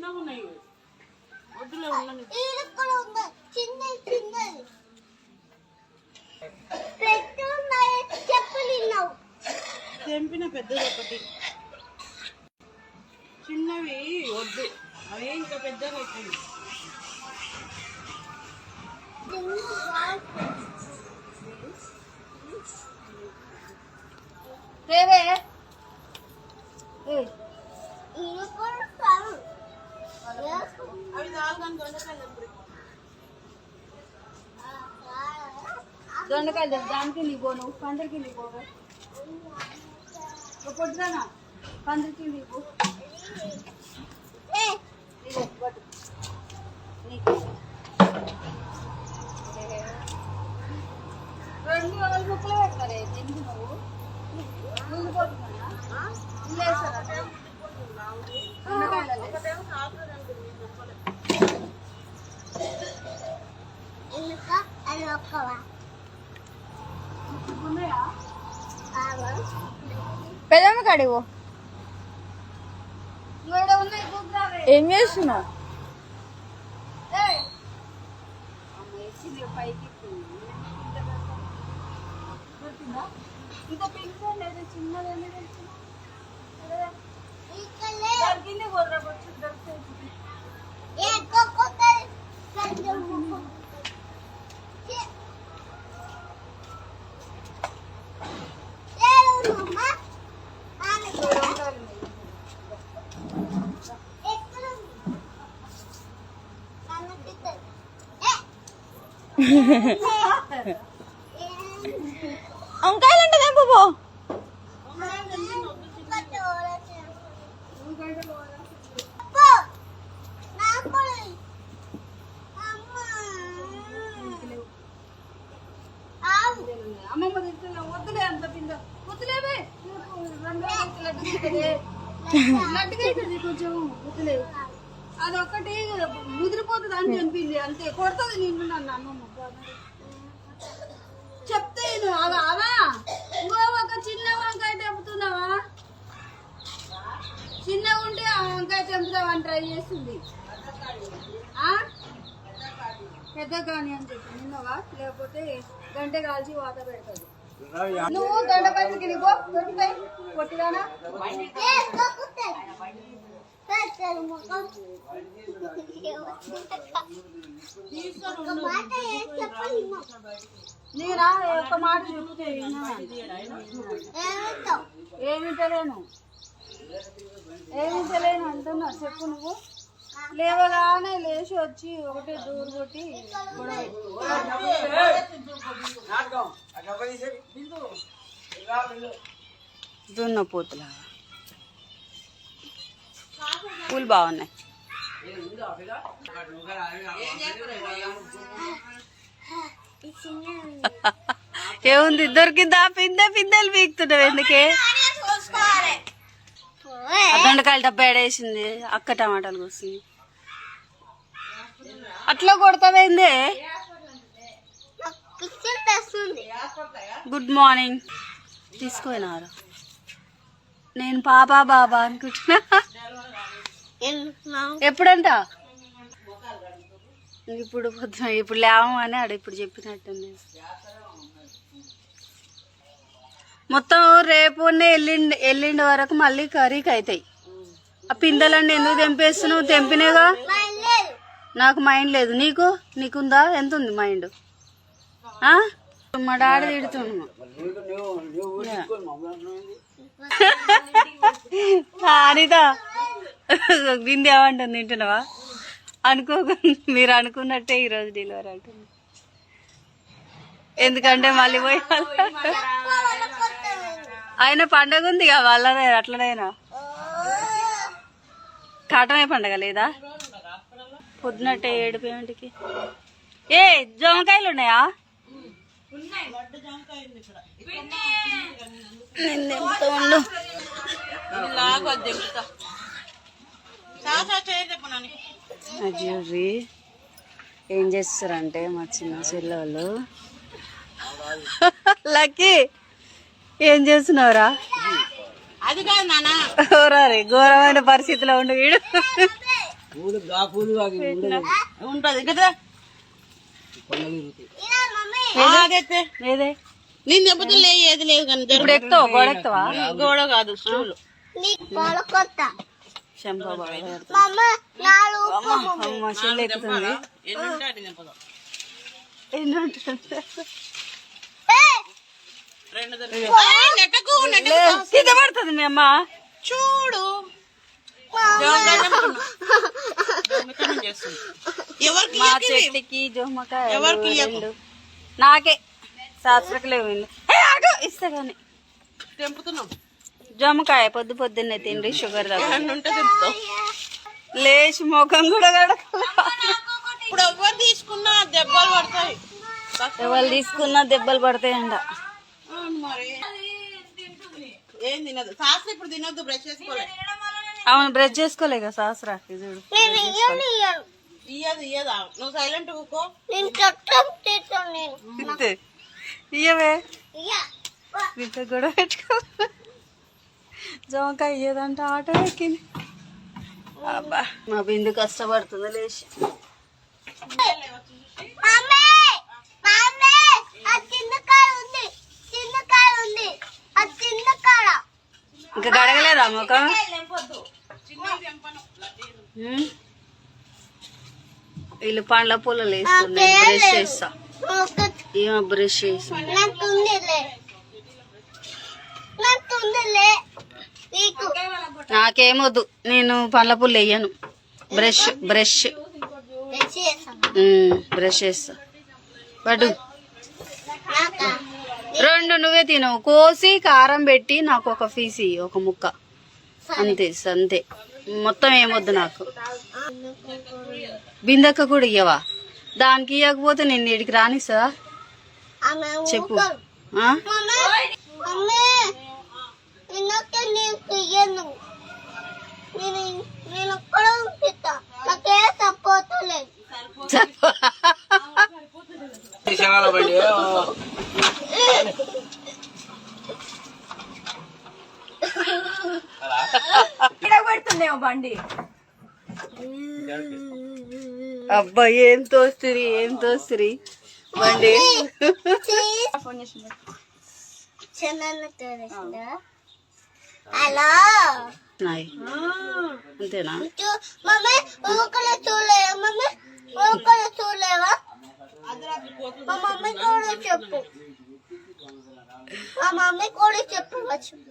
చిన్నగా ఉన్నాయి వద్దులే ఉన్నది తెంపిన పెద్దది ఒకటి చిన్నవి వద్దు అవే ఇంకా పెద్దగా అవుతుంది అవి తాగని దొండకాయలు దానికి నీకు నువ్వు పందిరికి నీకు పొద్దున పందిరికి నీకు రెండు ముక్కలు పెడతారే ఎందుకు నువ్వు ముందు పోతున్నా వేస్తారా పెద్దమ్మ కాడివో ఏం చేస్తున్నావు? పైకి ఇంకా పింక్ లేదు చిన్నది దొరికింది కుదరవచ్చు దొరుకుతుంది వంకాయలు అంటే బాబు అమ్మమ్మ తింటున్నా వద్దులే అంత పింద వద్దులేవే లడ్డుగా అవుతుంది కొంచెం వద్దులే అదొక్కటి ముదిరిపోతుంది అని చనిపోయింది అంతే కొడుతుంది నిన్ను నన్ను అమ్మమ్మ చెప్తే అలా అలా ఇంకో ఒక చిన్న వంకాయ తెంపుతున్నావా చిన్నగా ఉంటే ఆ వంకాయ తెంపుతావని ట్రై చేస్తుంది పెద్ద కానీ అని చెప్పి నిన్నవా లేకపోతే గంట కాల్చి వాత పెడతాది నువ్వు గంట పైకి నీకో దొరికిపోయి కొట్టిదానా నేనా ఒక్క మాట చెప్తే ఏమి తెలియను అంటున్నా చెప్పు నువ్వు లేవగానే లేచి వచ్చి ఒకటే దూరు కొట్టి దున్న పోతులా పూలు బాగున్నాయి ఏముంది దొరికిందా పిందెలు పీకుతున్నావు ఎందుకే దొండకాయలు డబ్బా ఏడేసింది అక్క టమాటాలు వస్తుంది అట్లా కొడతావేంది గుడ్ మార్నింగ్ తీసుకుపోయినారు నేను పాపా బాబా అనుకుంటున్నా ఎప్పుడంట ఇప్పుడు పొద్దున ఇప్పుడు లేవము అని ఆడ ఇప్పుడు చెప్పినట్టుంది మొత్తం రేపు ఎల్లుండి వరకు మళ్ళీ కర్రీకి అవుతాయి ఆ పిందెలన్నీ ఎందుకు తెంపేస్తున్నావు తెంపినేగా నాకు మైండ్ లేదు నీకుందా ఎంత ఉంది మైండ్ మా డాడీ తిడుతున్నాను అనిత బింది ఏమంటుంది తింటున్నావా మీరు అనుకున్నట్టే ఈరోజు డెలివరీ అంటుంది ఎందుకంటే మళ్ళీ పోయి ఆయన పండగ ఉంది కదా వాళ్ళదే అట్లనైనా కాటమే పండగ లేదా పొద్దునట్టే 7 ఏ జామకాయలు ఉన్నాయా అజ్యూరి ఏం చేస్తారంటే మా చిన్న చెల్లెళ్ళు లక్కీ ఏం చేస్తున్నావురా అది కాదు నాన్న ఘోరమైన పరిస్థితిలో ఉండు వీడు ఉంటది కదా ఏదే నేను చెబుతూ ఏది లేదు కానీ ఇప్పుడు ఎక్కుతావా గోడ ఎక్కుతావా గోడ కాదు స్టూల్ శంభో బాబా మమ్మీ అమ్మ చెల్లి ఎక్కుతుంది ఎన్ని ఉంటుంది? కింద పడుతుంది మీ అమ్మ చూడు ఎవరికి మా చెట్టుకి జోమకాయ ఎవరికి రెండు నాకే శాస్త్రకు లేవు ఇస్తా కానీ తెంపుతున్నాం జోమకాయ పొద్దు పొద్దున్నే తిండి షుగర్ దగ్గర ఉంటే తెంపుతాం లేచి ముఖం కూడా కడగల ఇప్పుడు ఎవరు తీసుకున్నా దెబ్బలు పడతాయి ఎవరు తీసుకున్నా దెబ్బలు పడతాయంట మరి ఏం తినదు శాస్త్రం ఇప్పుడు తినొద్దు బ్రష్ చేసుకోలే అవును బ్రష్ చేసుకోలే కదా శాస్త్రాకి చూడు ఇయ్యదా నువ్వు సైలెంట్ ఊకో ఇయ్యవే ఇంత గొడవ పెట్టుకో జోమకాయ ఇయ్యదంట ఆటో ఎక్కింది అబ్బా మా బిందు కష్టపడుతుంది లేచి ఇంకా గడగలేదా ముఖం వీళ్ళు పండ్ల పూలలు వేస్తుంది బ్రష్ చేస్తా ఏమో బ్రష్ చేసి నాకేమొద్దు నేను పండ్ల పూలు వేయను బ్రష్ బ్రష్ బ్రష్ చేస్తా పడు రెండు నువ్వే తినవు కోసి కారం పెట్టి నాకు ఒక పీసి ఒక ముక్క అంతే అంతే మొత్తం ఏమొద్దు నాకు బిందక్క కూడా ఇయ్యవా దానికి ఇవ్వకపోతే నేను ఇడికి రానిస్తా చెప్పు పెడుతుందేమో బండి అబ్బా ఏం తోస్తుంది బండి హలో నాయ్ అంతేనా మమ్మీ చూడలేవా మా మమ్మీ కూడా చెప్పు చెప్పవచ్చు